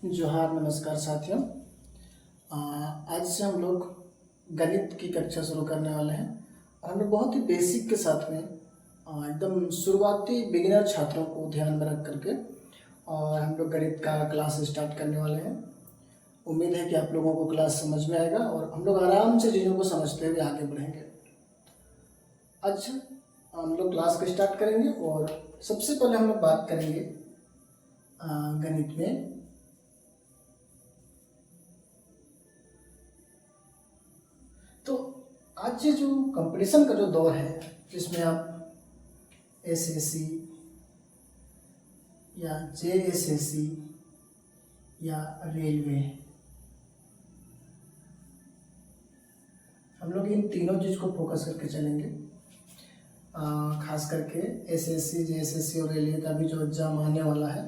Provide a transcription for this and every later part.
जोहार, नमस्कार साथियों। आज से हम लोग गणित की कक्षा शुरू करने वाले हैं और हम लोग बहुत ही बेसिक के साथ में एकदम शुरुआती बिगिनर छात्रों को ध्यान में रख करके और हम लोग गणित का क्लास स्टार्ट करने वाले हैं। उम्मीद है कि आप लोगों को क्लास समझ में आएगा और हम लोग आराम से चीज़ों को समझते हुए आगे बढ़ेंगे। आज हम लोग क्लास को स्टार्ट करेंगे और सबसे पहले हम लोग बात करेंगे गणित में तो आज ये जो कंपटीशन का जो दौर है जिसमें आप एसएससी या जेएसएससी या रेलवे, हम लोग इन तीनों चीज़ को फोकस करके चलेंगे। खास करके एसएससी, जेएसएससी और रेलवे का भी जो एग्ज़ाम आने वाला है,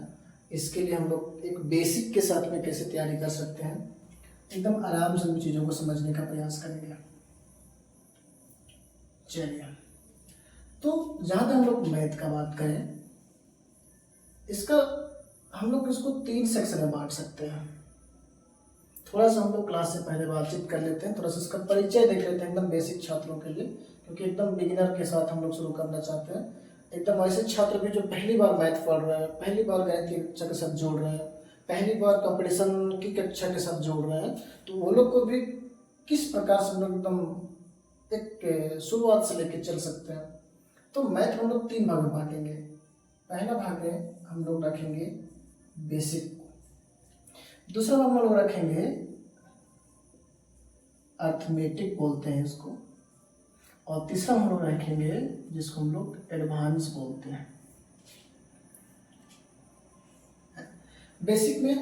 इसके लिए हम लोग एक बेसिक के साथ में कैसे तैयारी कर सकते हैं, एकदम आराम से उन चीज़ों को समझने का प्रयास करेंगे। चलिए, तो जहाँ तक हम लोग मैथ का बात करें, इसका हम लोग इसको 3 सेक्शन में बांट सकते हैं। थोड़ा सा हम लोग क्लास से पहले बातचीत कर लेते हैं, थोड़ा सा इसका परिचय देख लेते हैं एकदम बेसिक छात्रों के लिए, क्योंकि एकदम बिगिनर के साथ हम लोग शुरू करना चाहते हैं। एकदम ऐसे छात्र भी जो पहली बार मैथ पढ़ रहे हैं, पहली बार गणित की कक्षा के साथ जोड़ रहे हैं, पहली बार कंपटीशन की कक्षा के साथ जोड़ रहे हैं, तो वो लोग को भी किस प्रकार से हम लोग एकदम एक शुरुआत से लेकर चल सकते हैं। तो मैथ हम लोग 3 भाग में बांटेंगे। पहला भाग में हम लोग रखेंगे बेसिक, दूसरा भाग हम लोग रखेंगे अर्थमेटिक बोलते हैं इसको, और तीसरा हम लोग रखेंगे जिसको हम लोग एडवांस बोलते हैं। बेसिक में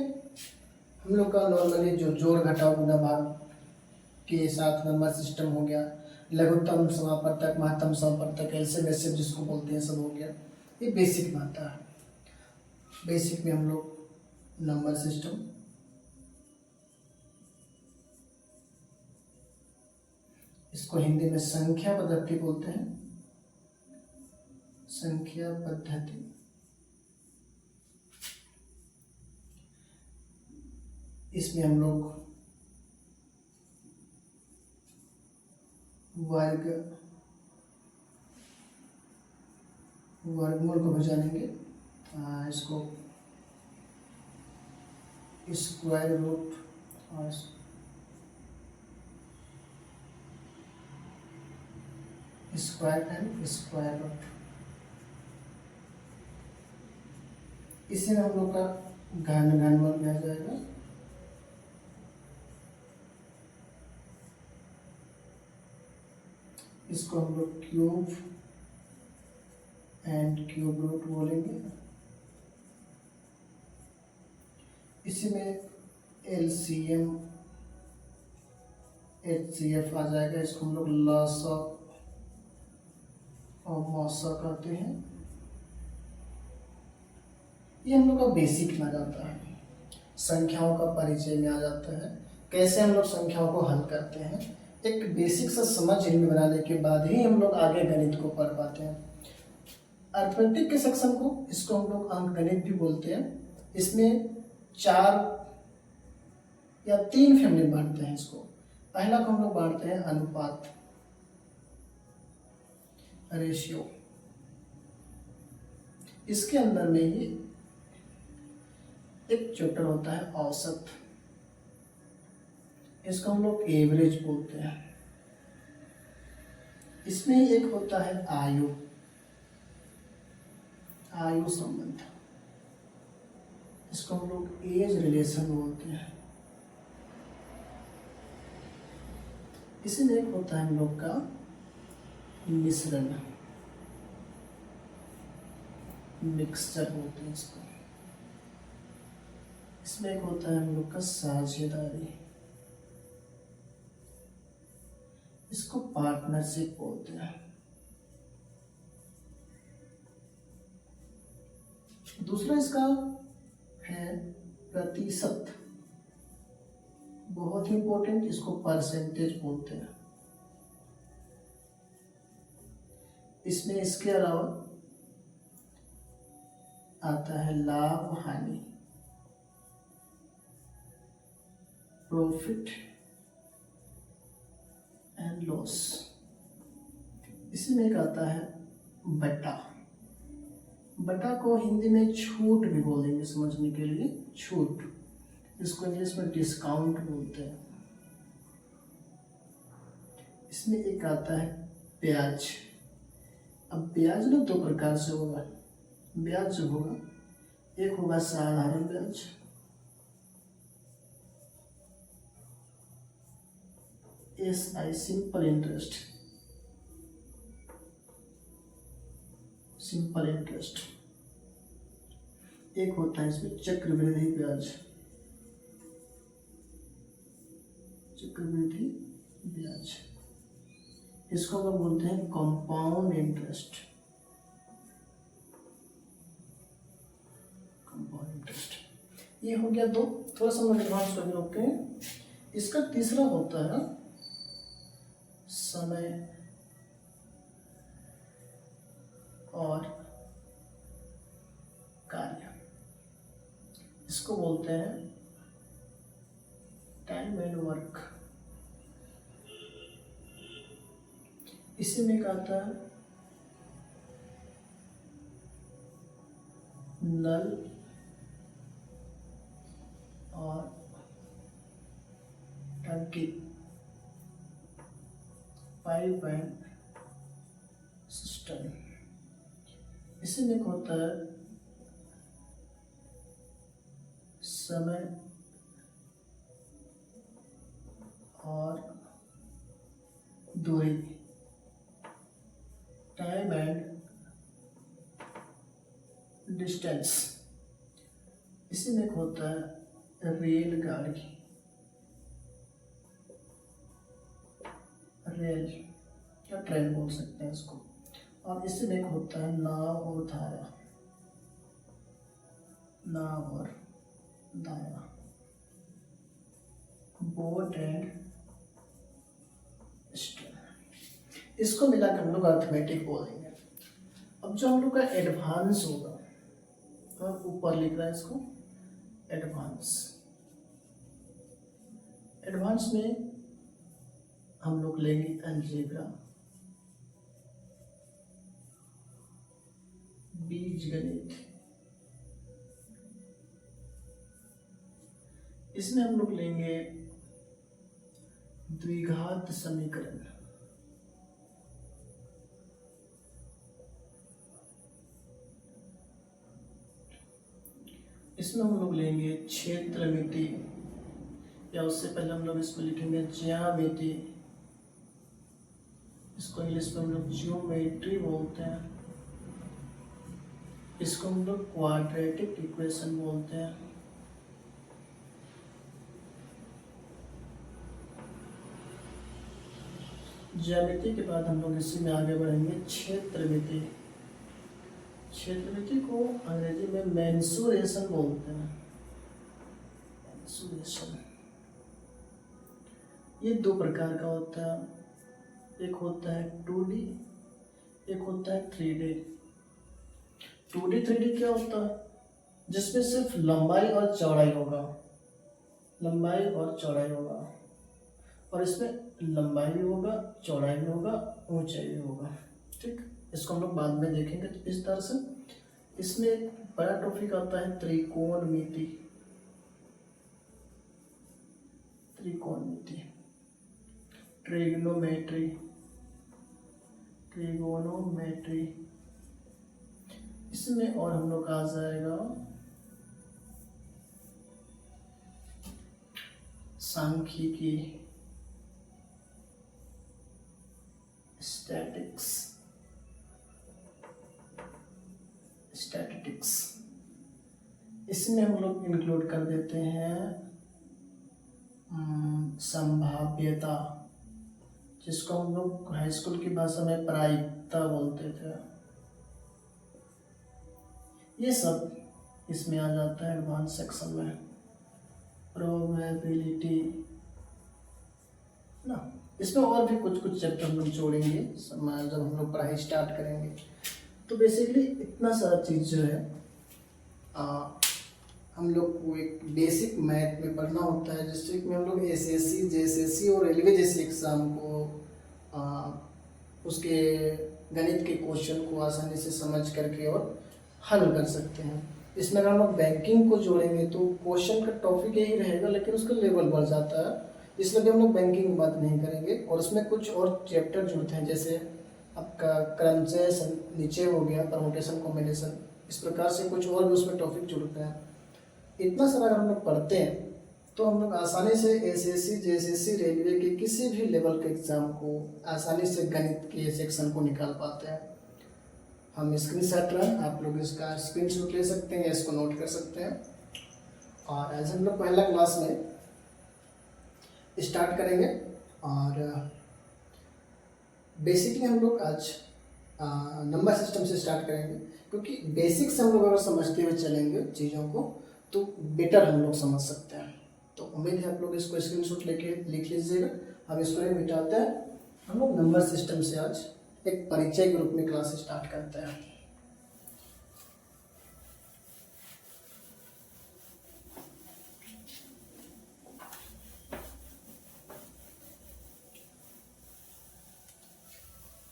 हम लोग का नॉर्मली जो जोड़ घटाव गुणा भाग के साथ नंबर सिस्टम हो गया, लघुत्तम समापवर्तक, महत्तम समापवर्तक, एलसीएम एचसीएफ जिसको बोलते हैं, सब हो गया। ये बेसिक में आता है। बेसिक में हम लोग नंबर सिस्टम, इसको हिंदी में संख्या पद्धति बोलते हैं, संख्या पद्धति। इसमें हम लोग वर्गमूल को बचाएंगे, इसको स्क्वायर रूट और स्क्वायर एंड स्क्वायर रूट। इसी में हम लोग का घनमूल में आ जाएगा। इसको हम लोग क्यूब एंड क्यूब रूट बोलेंगे। इसी में एलसीएम एचसीएफ आ जाएगा। इसको हम लोग लसा और मौसा कहते हैं। ये हम लोग का बेसिक में आ जाता है। संख्याओं का परिचय में आ जाता है, कैसे हम लोग संख्याओं को हल करते हैं। एक बेसिक सा समझ इनमें बनाने के बाद ही हम लोग आगे गणित को पढ़ पाते हैं। अर्थमेटिक के सेक्शन को, इसको हम लोग अंक गणित भी बोलते हैं। इसमें 4 या 3 फैमिली बांटते हैं इसको। पहला को हम लोग बांटते हैं अनुपात, रेशियो। इसके अंदर में ही एक चैप्टर होता है औसत, इसको हम लोग एवरेज बोलते हैं। इसमें एक होता है आयु, आयु संबंध, इसको हम लोग एज रिलेशन बोलते हैं। इसी में एक होता है हम लोग का मिश्रण, मिक्सचर बोलते हैं इसको। इसमें एक होता है हम लोग का साझेदारी, इसको पार्टनरशिप बोलते हैं। दूसरा इसका है प्रतिशत, बहुत ही इंपॉर्टेंट, इसको परसेंटेज बोलते हैं। इसमें इसके अलावा आता है लाभ हानि, प्रॉफिट एंड लॉस। इसी में एक आता है बटा। बटा को हिंदी में छूट भी बोलेंगे समझने के लिए, छूट। इसको इंग्लिश में डिस्काउंट बोलते हैं। इसमें एक आता है ब्याज। अब ब्याज ना दो प्रकार से होगा। ब्याज जो होगा, एक होगा साधारण ब्याज, SI simple interest, simple interest. एक होता है इसमें चक्रवृद्धि ब्याज, चक्रवृद्धि ब्याज। इसको हम बोलते हैं कंपाउंड इंटरेस्ट, कंपाउंड इंटरेस्ट। ये हो गया दो। थोड़ा सा हम एडवांस करके रोकते हैं। इसका तीसरा होता है समय और कार्य। इसको बोलते हैं टाइम एंड वर्क। इसी में क्या आता है नल और टंकी, पाइप एंड सिस्टम। इसी में होता है समय और दूरी, टाइम एंड डिस्टेंस। इसी में होता है रेलगाड़ी, रेल या ट्रेन बोल सकते हैं इसको। और इसी में होता है नाव और धारा, नाव और धारा, बोट एंड स्टीम। इसको मिलाकर हम लोग अर्थमेटिक बोलेंगे। अब जो हम लोग का एडवांस होगा, तो ऊपर लिख रहा है इसको एडवांस। एडवांस में हम लोग लेंगे अलजेब्रा, बीजगणित। इसमें हम लोग लेंगे द्विघात समीकरण, इसमें हम लोग लेंगे क्षेत्रमिति, या उससे पहले हम लोग इसको लिखेंगे ज्यामिति। इसको इंग्लिश में हम लोग ज्योमेट्री बोलते हैं। इसको हम लोग क्वाड्रेटिक इक्वेशन बोलते हैं। ज्यामिति के बाद हम लोग इसी में आगे बढ़ेंगे क्षेत्रमिति। क्षेत्रमिति को अंग्रेजी में मेंसुरेशन बोलते हैं, मेंसुरेशन। ये दो प्रकार का होता है, एक होता है 2D, एक होता है 3D। 2D 3D क्या होता है? जिसमें सिर्फ लंबाई और चौड़ाई होगा, लंबाई और चौड़ाई होगा। और इसमें लंबाई भी होगा, चौड़ाई भी होगा, ऊंचाई भी होगा। ठीक, इसको हम लोग बाद में देखेंगे। तो इस तरह से इसमें एक बड़ा टॉपिक आता है त्रिकोणमिति, त्रिकोणमिति, ट्रिग्नोमेट्री, ट्रिगोनोमेट्री। इसमें और हम लोग आ जाएगा सांख्यिकी, स्टैटिक्स, स्टैटिस्टिक्स। इसमें हम लोग इंक्लूड कर देते हैं संभाव्यता, जिसको हम लोग हाई स्कूल की भाषा में प्रायिकता बोलते थे। ये सब इसमें आ जाता है एडवांस सेक्शन में। प्रोबेबिलिटी ना, इसमें और भी कुछ कुछ चैप्टर हम लोग जोड़ेंगे जब हम लोग पढ़ाई स्टार्ट करेंगे। तो बेसिकली इतना सारा चीज़ जो है हम लोग को एक बेसिक मैथ में पढ़ना होता है, जिससे हम लोग एसएससी, जेएसएससी और रेलवे जैसे एग्ज़ाम को उसके गणित के क्वेश्चन को आसानी से समझ करके और हल कर सकते हैं। इसमें अगर हम लोग बैंकिंग को जोड़ेंगे तो क्वेश्चन का टॉपिक यही रहेगा, लेकिन उसका लेवल बढ़ जाता है, इसलिए भी हम लोग बैंकिंग की बात नहीं करेंगे। और उसमें कुछ और चैप्टर जुड़ते हैं, जैसे आपका करंसेशन नीचे हो गया, परमुटेशन कॉम्बिनेशन, इस प्रकार से कुछ और भी उसमें टॉपिक जुड़ते हैं। इतना सारा अगर हम लोग पढ़ते हैं तो हम लोग आसानी से एसएससी, जेएसएससी, रेलवे के किसी भी लेवल के एग्ज़ाम को आसानी से गणित के सेक्शन को निकाल पाते हैं। हम स्क्रीनशॉट रहे, आप लोग इसका स्क्रीनशॉट ले सकते हैं, इसको नोट कर सकते हैं। और आज हम लोग पहला क्लास में स्टार्ट करेंगे। और बेसिकली हम लोग आज नंबर सिस्टम से स्टार्ट करेंगे, क्योंकि बेसिक से हम लोग अगर समझते हुए चलेंगे चीज़ों को तो बेटर हम लोग समझ सकते हैं। तो उम्मीद है आप लोग इसको स्क्रीनशॉट लेके लिख लीजिएगा। हम इसको नहीं मिटाते हैं, हम लोग नंबर सिस्टम से आज एक परिचय के रूप में क्लास स्टार्ट करते हैं।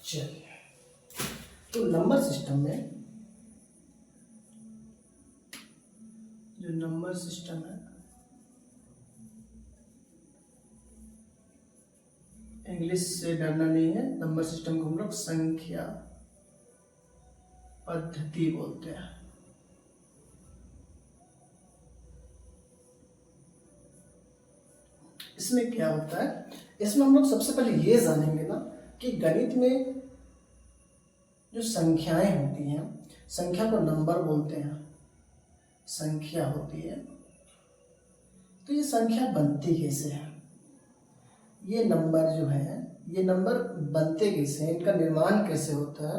चलिए, तो नंबर सिस्टम में जो नंबर सिस्टम है, इंग्लिश से डरना नहीं है, नंबर सिस्टम को हम लोग संख्या पद्धति बोलते हैं। इसमें क्या होता है, इसमें हम लोग सबसे पहले ये जानेंगे ना कि गणित में जो संख्याएं होती हैं, संख्या को नंबर बोलते हैं, संख्या होती है, तो ये संख्या बनती कैसे है, ये नंबर जो है, ये नंबर बनते कैसे हैं, इनका निर्माण कैसे होता है,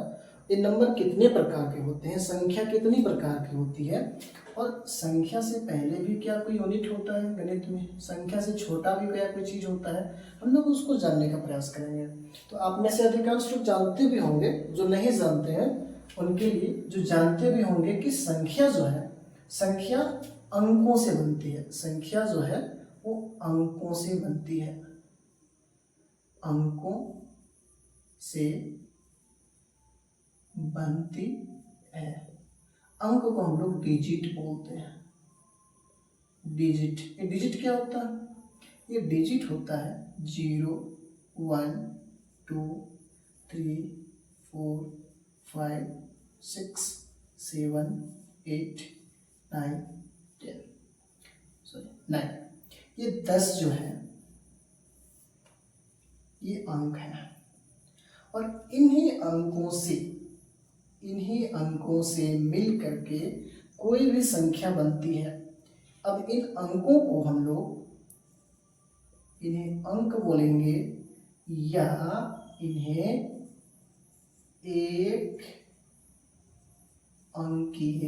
ये नंबर कितने प्रकार के होते हैं, संख्या कितनी प्रकार की होती है, और संख्या से पहले भी क्या कोई यूनिट होता है गणित में, संख्या से छोटा भी क्या कोई चीज़ होता है, हम लोग उसको जानने का प्रयास करेंगे। तो आप में से अधिकांश लोग जानते भी होंगे, जो नहीं जानते हैं उनके लिए, जो जानते भी होंगे कि संख्या जो है, संख्या अंकों से बनती है, संख्या जो है वो अंकों से बनती है, अंकों से बनती है। अंक को हम लोग डिजिट बोलते हैं, डिजिट। ये डिजिट क्या होता है, ये डिजिट होता है 0, 1, 2, 3, 4, 5, 6, 7, 8, 9, 10, सॉरी 9। ये 10 जो है ये अंक है, और इन्हीं अंकों से मिल करके कोई भी संख्या बनती है। अब इन अंकों को हम लोग इन्हें अंक बोलेंगे या इन्हें एक अंकीय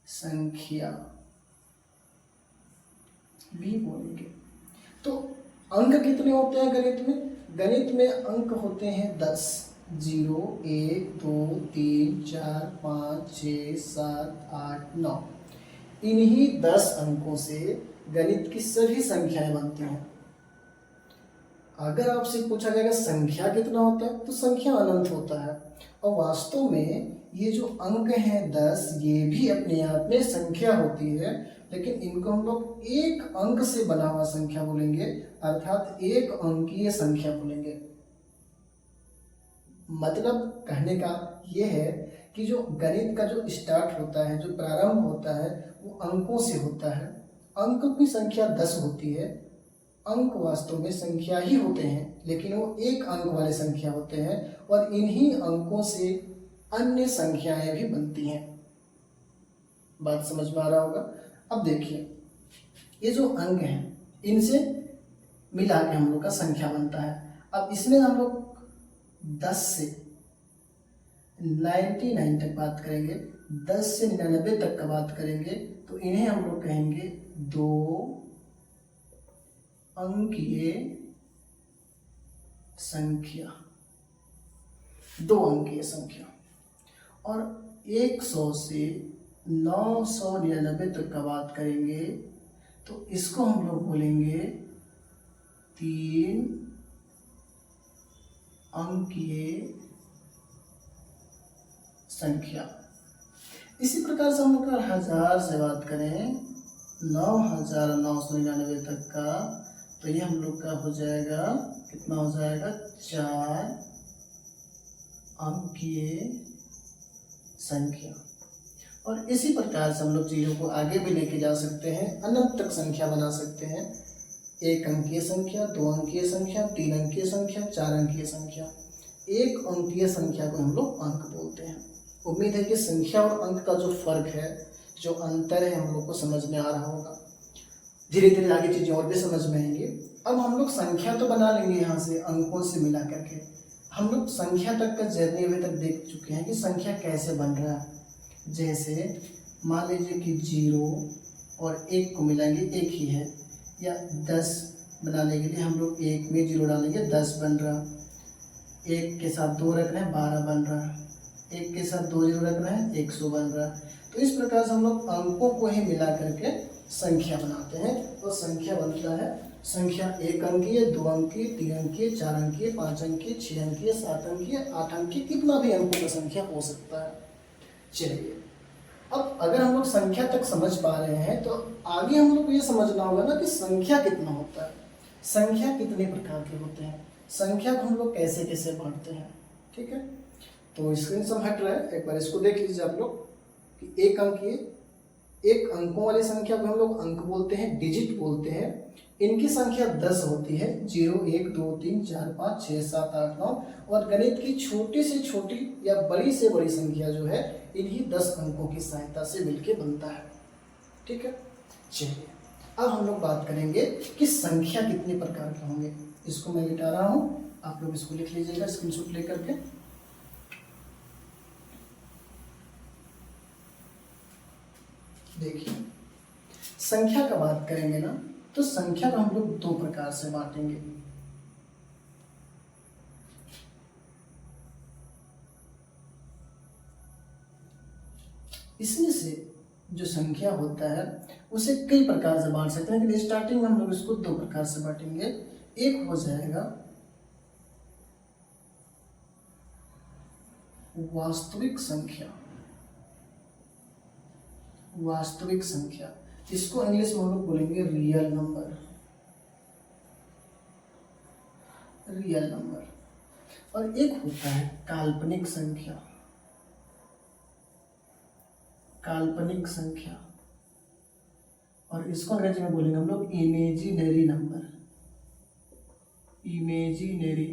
संख्या भी बोलेंगे। तो अंक कितने होते हैं गणित में, गणित में अंक होते हैं 10, 0, 1, 2, 3, 4, 5, 6, 7, 8, 9। इन्हीं 10 अंकों से गणित की सभी संख्याएं बनती हैं। अगर आपसे पूछा जाएगा संख्या कितना होता है, तो संख्या अनंत होता है, और वास्तव में ये जो अंक हैं 10, ये भी अपने आप में संख्या होती है, लेकिन इनको हम लोग एक अंक से बना हुआ संख्या बोलेंगे, अर्थात एक अंकीय संख्या बोलेंगे। मतलब कहने का ये है कि जो गणित का जो स्टार्ट होता है, जो प्रारंभ होता है, वो अंकों से होता है। अंक की संख्या 10 होती है, अंक वास्तव में संख्या ही होते हैं, लेकिन वो एक अंक वाले संख्या होते हैं, और इन्हीं अंकों से अन्य संख्याएं भी बनती हैं। बात समझ में आ रहा होगा। अब देखिए, ये जो अंक हैं इनसे मिला के हम लोग का संख्या बनता है। अब इसमें हम लोग 10 से 99 तक बात करेंगे, 10 से 99 तक का बात करेंगे, तो इन्हें हम लोग कहेंगे दो अंकीय संख्या, दो अंकीय संख्या। और 100 से 999 तक का बात करेंगे तो इसको हम लोग बोलेंगे 3 अंकीय संख्या। इसी प्रकार से हम लोग अगर 1000 से बात करें 9999 तक का, तो ये हम लोग का हो जाएगा, कितना हो जाएगा, 4 अंकीय संख्या। और इसी प्रकार से हम लोग चीज़ों को आगे भी लेके जा सकते हैं, अनंत तक संख्या बना सकते हैं। 1 अंकीय संख्या, 2 अंकीय संख्या, 3 अंकीय संख्या, 4 अंकीय संख्या। 1 अंकीय संख्या को हम लोग अंक बोलते हैं। उम्मीद है कि संख्या और अंक का जो फर्क है, जो अंतर है, हम लोग को समझ में आ रहा होगा। धीरे धीरे आगे चीज़ें और भी समझ में आएंगी। अब हम लोग संख्या तो बना लेंगे यहाँ से अंकों से मिला करके। हम लोग संख्या तक का जर्नी अभी तक देख चुके हैं कि संख्या कैसे बन रहा है। जैसे मान लीजिए कि 0 और 1 को मिलाएंगे, 1 ही है, या 10 बनाने के लिए हम लोग 1 में 0 डालेंगे, 10 बन रहा। 1 के साथ 2 रख रहे हैं, 12 बन रहा। 1 के साथ 2 0 रख रहे हैं, 100 बन रहा। तो इस प्रकार से हम लोग अंकों को ही मिला करके संख्या बनाते हैं। और संख्या बनता है, संख्या 1 अंकीय, 2 अंकीय, 3 अंकीय, 4 अंकीय, 5 अंकीय, 6 अंकीय, 7 अंकीय, 8 अंकीय, कितना भी अंकों का संख्या हो सकता है। चलिए, अब अगर हम लोग संख्या तक समझ पा रहे हैं तो आगे हम लोग को ये समझना होगा ना कि संख्या कितना होता है, संख्या कितने प्रकार के होते हैं, संख्या को हम लोग कैसे कैसे बांटते हैं। ठीक है, तो स्क्रीन से हट रहा है, एक बार इसको देख लीजिए आप लोग कि 1 अंकीय, 1 अंकों वाली संख्या को हम लोग अंक बोलते हैं, डिजिट बोलते हैं। इनकी संख्या 10 होती है, 0 1 2 3 4 5 6 7 8 9। और गणित की छोटी से छोटी या बड़ी से बड़ी संख्या जो है, इन्हीं 10 अंकों की सहायता से मिलके बनता है। ठीक है, चलिए अब हम लोग बात करेंगे कि संख्या कितने प्रकार के होंगे। इसको मैं मिटा रहा हूँ, आप लोग इसको लिख लीजिएगा स्क्रीनशॉट लेकर के। देखिए, संख्या का बात करेंगे ना, तो संख्या को हम लोग 2 प्रकार से बांटेंगे। इसमें से जो संख्या होता है उसे कई प्रकार से बांट सकते हैं, लेकिन स्टार्टिंग में हम लोग इसको 2 प्रकार से बांटेंगे। एक हो जाएगा वास्तविक संख्या, वास्तविक संख्या, इसको इंग्लिश में हम लोग बोलेंगे रियल नंबर, रियल नंबर। और एक होता है काल्पनिक संख्या, काल्पनिक संख्या, और इसको अंग्रेजी में बोलेंगे हम लोग इमेजिनरी नंबर, इमेजिनरी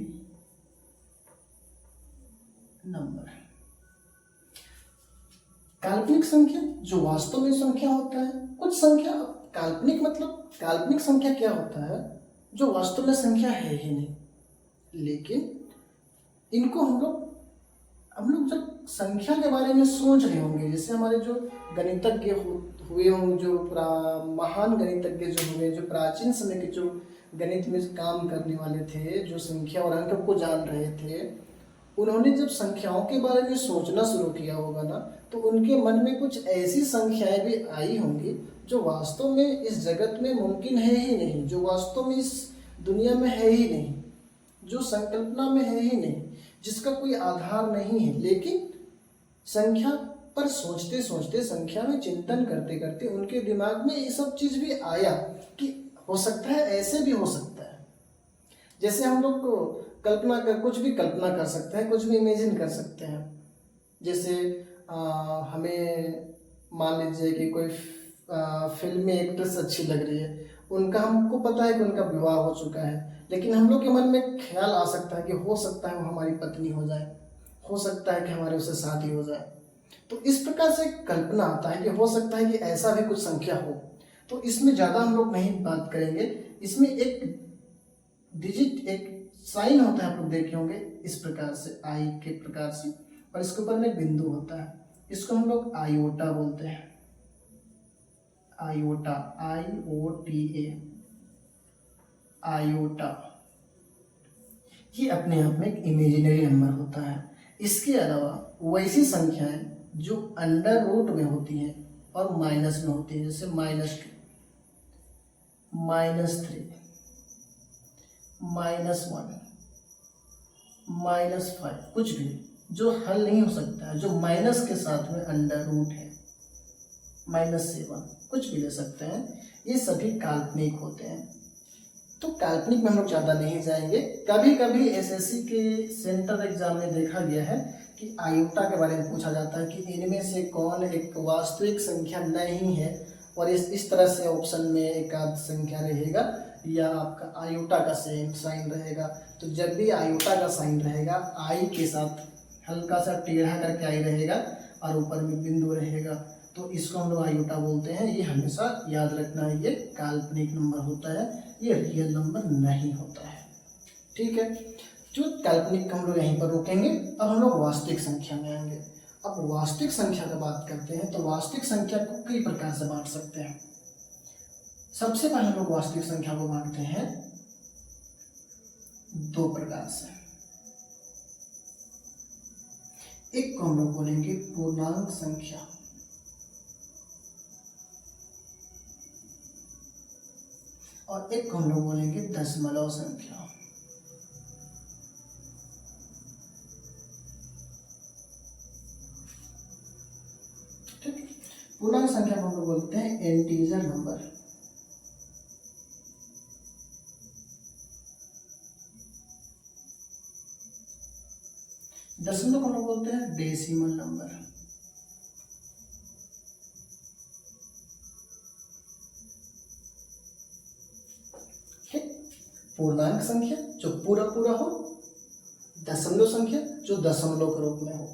नंबर। काल्पनिक संख्या जो वास्तव में संख्या होता है, कुछ संख्या काल्पनिक, मतलब काल्पनिक संख्या क्या होता है, जो वास्तव में संख्या है ही नहीं, लेकिन इनको हम लोग जब संख्या के बारे में सोच रहे होंगे, जैसे हमारे जो गणितज्ञ हुए होंगे, जो महान गणितज्ञ जो हुए, जो प्राचीन समय के जो गणित में काम करने वाले थे, जो संख्या और अंक को जान रहे थे, उन्होंने जब संख्याओं के बारे में सोचना शुरू किया होगा ना, तो उनके मन में कुछ ऐसी संख्याएं भी आई होंगी जो वास्तव में इस जगत में मुमकिन है ही नहीं, जो वास्तव में इस दुनिया में है ही नहीं, जो संकल्पना में है ही नहीं, जिसका कोई आधार नहीं है। लेकिन संख्या पर सोचते सोचते, संख्या में चिंतन करते करते उनके दिमाग में ये सब चीज़ भी आया कि हो सकता है, ऐसे भी हो सकता है। जैसे हम लोग को कल्पना कर, कुछ भी कल्पना कर सकते हैं, कुछ भी इमेजिन कर सकते हैं। जैसे हमें मान लीजिए कि कोई फिल्म में एक्ट्रेस अच्छी लग रही है, उनका हमको पता है कि उनका विवाह हो चुका है, लेकिन हम लोग के मन में ख्याल आ सकता है कि हो सकता है वो हमारी पत्नी हो जाए, हो सकता है कि हमारे उससे शादी हो जाए। तो इस प्रकार से कल्पना आता है कि हो सकता है कि ऐसा भी कुछ संख्या हो। तो इसमें ज़्यादा हम लोग नहीं बात करेंगे। इसमें एक डिजिट, एक साइन होता है, आप लोग देखे होंगे इस प्रकार से, आई के प्रकार से, और इसके ऊपर में बिंदु होता है, इसको हम लोग आयोटा बोलते हैं, आयोटा, IOTA, आयोटा। ये अपने आप में एक इमेजिनरी नंबर होता है। इसके अलावा वैसी संख्याएं जो अंडर रूट में होती हैं, और माइनस में होती है, जैसे -2, -3, -1, -5, कुछ भी जो हल नहीं हो सकता है, जो माइनस के साथ में अंडर रूट है, -7, कुछ भी ले सकते हैं, ये सभी काल्पनिक होते हैं। तो काल्पनिक में हम लोग ज़्यादा नहीं जाएंगे। कभी कभी एसएससी के सेंट्रल एग्जाम में देखा गया है कि आयोटा के बारे में पूछा जाता है कि इनमें से कौन एक वास्तविक संख्या नहीं है, और इस तरह से ऑप्शन में एक आध संख्या रहेगा या आपका आयोटा का साइन रहेगा। तो जब भी आयोटा का साइन रहेगा, आई के साथ हल्का सा टेढ़ा करके आई रहेगा और ऊपर में बिंदु रहेगा, तो इसको हम लोग आयोटा बोलते हैं। ये हमेशा याद रखना है, ये काल्पनिक नंबर होता है, ये रियल नंबर नहीं होता है। ठीक है, जो काल्पनिक हम लोग यहीं पर रोकेंगे। अब हम लोग वास्तविक संख्या में आएंगे। अब वास्तविक संख्या की बात करते हैं तो वास्तविक संख्या को कई प्रकार से बांट सकते हैं। सबसे पहले हम लोग वास्तविक संख्या को बांटते हैं 2 प्रकार से। एक को हम लोग बोलेंगे पूर्णांक संख्या, और एक को हम लोग बोलेंगे दशमलव संख्या। ठीक, पूर्णांक संख्या को हम लोग बोलते हैं इंटीजर नंबर, दशमलव को हम लोग बोलते हैं डेसिमल नंबर। पूर्णांक संख्या जो पूरा पूरा हो, दशमलव संख्या जो दशमलव के रूप में हो।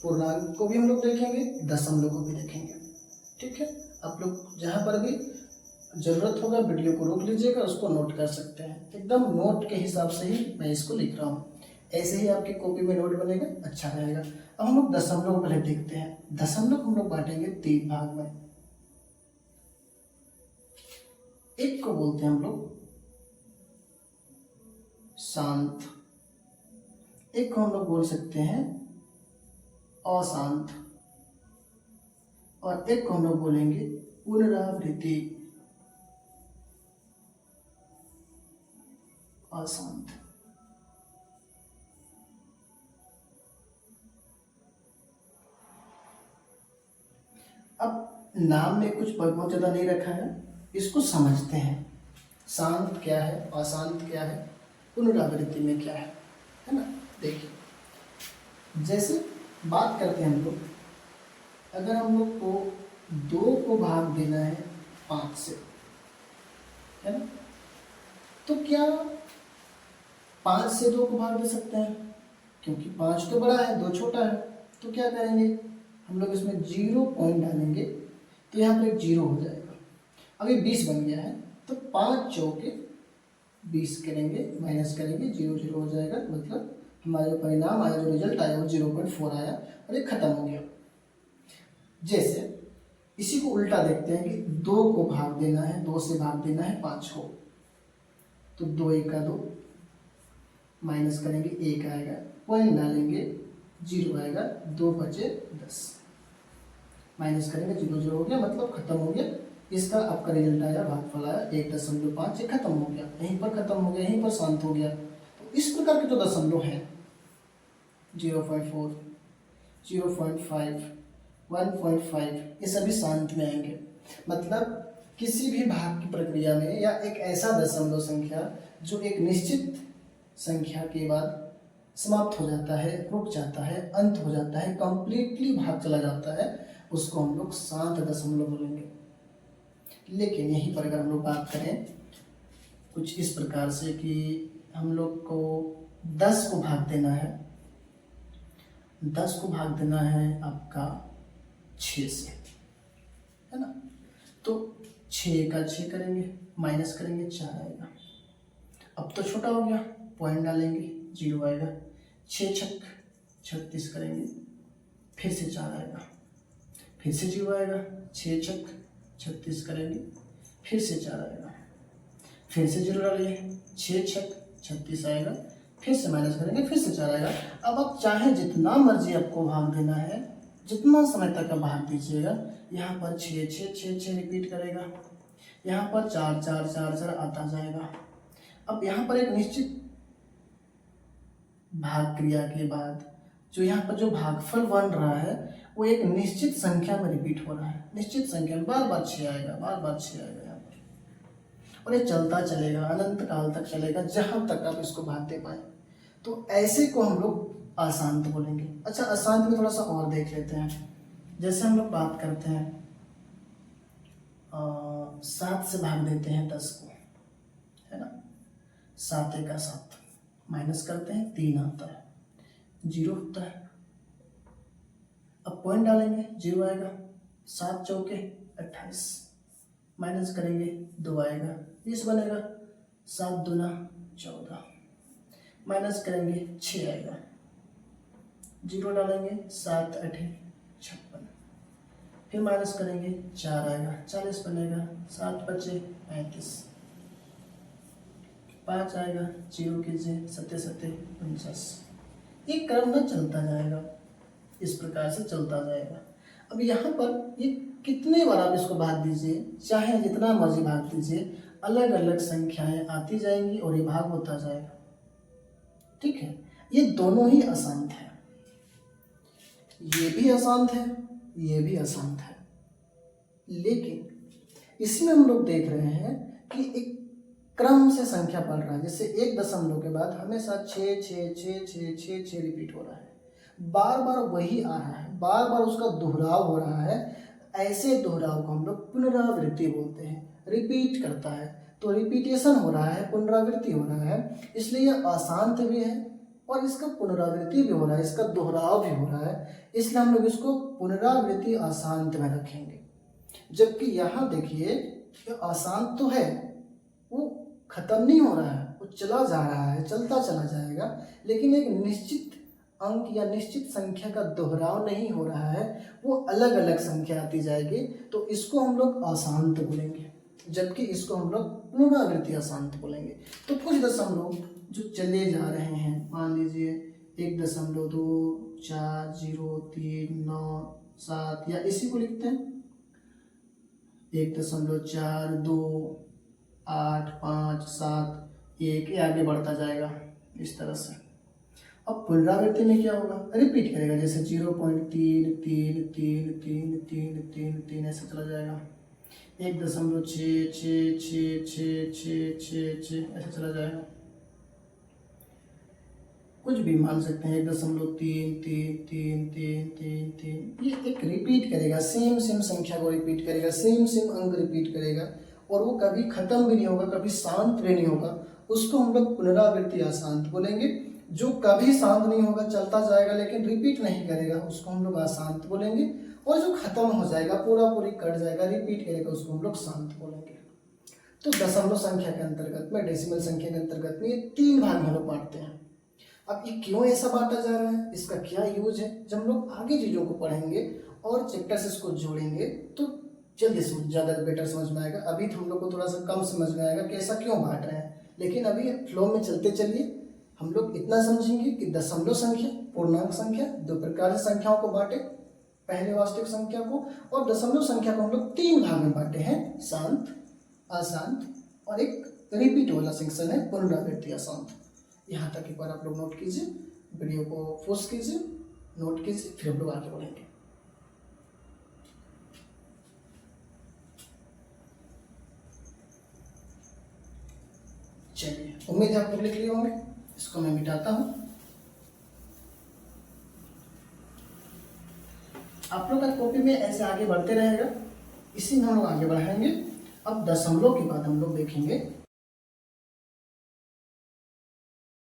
पूर्णांक को भी हम लोग देखेंगे, दशमलव को भी देखेंगे। ठीक है, आप लोग जहाँ पर भी जरूरत होगा वीडियो को रोक लीजिएगा, उसको नोट कर सकते हैं। एकदम नोट के हिसाब से ही मैं इसको लिख रहा हूँ, ऐसे ही आपकी कॉपी में नोट बनेगा, अच्छा रहेगा। अब हम लोग दशमलव पहले देखते हैं। दशमलव हम लोग बांटेंगे 3 भाग में। एक को बोलते हैं हम लोग शांत, एक को हम लोग बोल सकते हैं अशांत, और एक को हम लोग बोलेंगे पुनरावृत्ति अशांत। अब नाम में कुछ बहुत ज़्यादा नहीं रखा है, इसको समझते हैं। शांत क्या है, अशांत क्या है, पुनरावृत्ति में क्या है ना। देखिए, जैसे बात करते हैं हम लोग, अगर हम लोग को 2 को भाग देना है 5 से, है ना, तो क्या 5 से 2 को भाग दे सकते हैं? क्योंकि 5 तो बड़ा है, 2 छोटा है, तो क्या करेंगे हम लोग, इसमें 0 पॉइंट डालेंगे तो यहाँ पर एक 0 हो जाएगा। अभी 20 बन गया है, तो 5 चौके 20 करेंगे, माइनस करेंगे, 0 0 हो जाएगा। मतलब हमारा जो परिणाम आया, जो रिजल्ट आया वो 0.4 आया और ये खत्म हो गया। जैसे इसी को उल्टा देखते हैं कि 2 को भाग देना है, 2 से भाग देना है 5 को, तो 2 1 का 2, माइनस करेंगे 1 आएगा, पॉइंट डालेंगे 0 आएगा, 2 बचे 10, माइनस करेंगे 0 0 हो गया, मतलब खत्म हो गया। इसका आपका रिजल्ट आया, भागफल आया 1.5, ये खत्म हो गया, यहीं पर खत्म हो गया, यहीं पर शांत हो गया। तो इस प्रकार के जो दशमलव हैं 0.4, 0.5, 1.5, ये सभी शांत में आएंगे। मतलब किसी भी भाग की प्रक्रिया में, या एक ऐसा दशमलव संख्या जो एक निश्चित संख्या के बाद समाप्त हो जाता है, रुक जाता है, अंत हो जाता है, कंप्लीटली भाग चला जाता है, उसको हम लोग शांत दशमलव बोलेंगे। लेकिन यहीं पर अगर हम लोग बात करें कुछ इस प्रकार से कि हम लोग को 10 को भाग देना है, 10 को भाग देना है आपका 6 से, है ना, तो 6 का 6 करेंगे, माइनस करेंगे 4 आएगा। अब तो छोटा हो गया, पॉइंट डालेंगे 0 आएगा, 6 छक 36 करेंगे, फिर से 4 आएगा, फिर से 0 आएगा, 6 छक 36 करेंगे, फिर से 4 आएगा, फिर से 0 डालिए, 6 छक 36 आएगा, फिर से माइनस करेंगे, फिर से 4 आएगा। अब आप चाहे जितना मर्जी आपको भाग देना है, जितना समय तक का भाग दीजिएगा, यहाँ पर 6 6 6 6 रिपीट करेगा, यहाँ पर 4 4 4 4 आता जाएगा। अब यहाँ पर एक निश्चित भाग क्रिया के बाद जो यहाँ पर जो भागफल बन रहा है वो एक निश्चित संख्या में रिपीट हो रहा है, निश्चित संख्या में बार बार 6 आएगा, बार बार 6 आएगा यहाँ पर, और ये चलता चलेगा, अनंत काल तक चलेगा, जहाँ तक आप इसको भागते पाए। तो ऐसे को हम लोग अशांत बोलेंगे। अच्छा, अशांत में थोड़ा सा और देख लेते हैं। जैसे हम लोग बात करते हैं 7 से भाग देते हैं 10 को, है ना, 7 1 7, माइनस करते हैं 3 आता है, 0 होता है। अब पॉइंट डालेंगे 0 आएगा, 7 चौके 28, माइनस करेंगे 2 आएगा, 20 बनेगा, 7 दूना 14, माइनस करेंगे 6 आएगा, 0 डालेंगे 7 8 56, फिर माइनस करेंगे 4 आएगा, 40 बनेगा, 7 बचे 35, 5 आएगा, 0 कीजिए 7 7 49। ये क्रम ना चलता जाएगा, इस प्रकार से चलता जाएगा। अब यहाँ पर ये कितने बार आप इसको भाग दीजिए, चाहे जितना मर्जी भाग दीजिए, अलग अलग संख्याएं आती जाएंगी और ये भाग होता जाएगा। ठीक है, ये दोनों ही अशांत है, ये भी अशांत है, ये भी अशांत है। लेकिन इसमें हम लोग देख रहे हैं कि एक क्रम से संख्या बढ़ रहा है, जैसे 1 दशमलव के बाद हमेशा 6 6 6 6 6 6 रिपीट हो रहा है, बार बार वही आ रहा है, बार बार उसका दोहराव हो रहा है। ऐसे दोहराव को हम लोग पुनरावृत्ति बोलते हैं, रिपीट करता है, तो रिपीटेशन हो रहा है, पुनरावृत्ति हो रहा है, इसलिए यह अशांत भी है और इसका पुनरावृत्ति भी हो रहा है, इसका दोहराव भी हो रहा है, इसलिए हम लोग इसको पुनरावृत्ति अशांत में रखेंगे। जबकि यहाँ देखिए ये अशांत तो है, वो खत्म नहीं हो रहा है, वो चला जा रहा है, चलता चला जाएगा, लेकिन एक निश्चित अंक या निश्चित संख्या का दोहराव नहीं हो रहा है, वो अलग अलग संख्या आती जाएगी, तो इसको हम लोग अशांत बोलेंगे, जबकि इसको हम लोग पुनरावृत्ति अशांत बोलेंगे। तो कुछ दशमलव जो चले जा रहे हैं, मान लीजिए 1.2 4 0 3 9 7, या इसी को लिखते हैं 1.4 2 8 5 7 1, ये आगे बढ़ता जाएगा इस तरह से। अब पुनरावृत्ति में क्या होगा, रिपीट करेगा, जैसे 0.3 3 3 3 3 3 3 ऐसे चला जाएगा, 1.6 6 6 6 6 6 6 ऐसे चला जाएगा, कुछ भी मान सकते हैं, 1.3 3 3 3 3 3, ये एक रिपीट करेगा, सेम संख्या को रिपीट करेगा, सेम अंक रिपीट करेगा, और वो कभी खत्म भी नहीं होगा, कभी शांत भी नहीं होगा, उसको हम लोग पुनरावृत्ति अशांत बोलेंगे। जो कभी शांत नहीं होगा, चलता जाएगा लेकिन रिपीट नहीं करेगा, उसको हम लोग अशांत बोलेंगे, और जो खत्म हो जाएगा, पूरी कट जाएगा, रिपीट करेगा, उसको हम लोग शांत बोलेंगे। तो दशमलव संख्या के अंतर्गत में, डेसिमल संख्या के अंतर्गत में, ये 3 भाग में लोग बांटते हैं। अब ये क्यों ऐसा बांटा जा रहा है, इसका क्या यूज है, जब हम लोग आगे चीज़ों को पढ़ेंगे और चैप्टर से इसको जोड़ेंगे तो जल्दी समझ, ज़्यादा बेटर समझ में आएगा। अभी तो हम लोग को थोड़ा सा कम समझ में आएगा कि ऐसा क्यों बांट रहे हैं, लेकिन अभी फ्लो में चलते चलिए हम लोग इतना समझेंगे कि दशमलव संख्या, पूर्णांक संख्या, 2 प्रकार से संख्याओं को बांटे, पहले वास्तविक संख्या को, और दशमलव संख्या को हम लोग 3 भाग में बांटे हैं, शांत, अशांत, और एक रिपीट वाला सेक्शन है पुनरावृत्ति अशांत। यहाँ तक एक बार आप लोग नोट कीजिए, वीडियो को पॉज कीजिए, नोट कीजिए, फिर हम लोग आगे बढ़ेंगे। चलिए, उम्मीद है आप लोग लिख लिए होंगे, इसको मैं मिटाता हूँ। आप लोग का कॉपी में ऐसे आगे बढ़ते रहेगा, इसी में हम लोग आगे बढ़ाएंगे। अब दशमलव के बाद हम लोग देखेंगे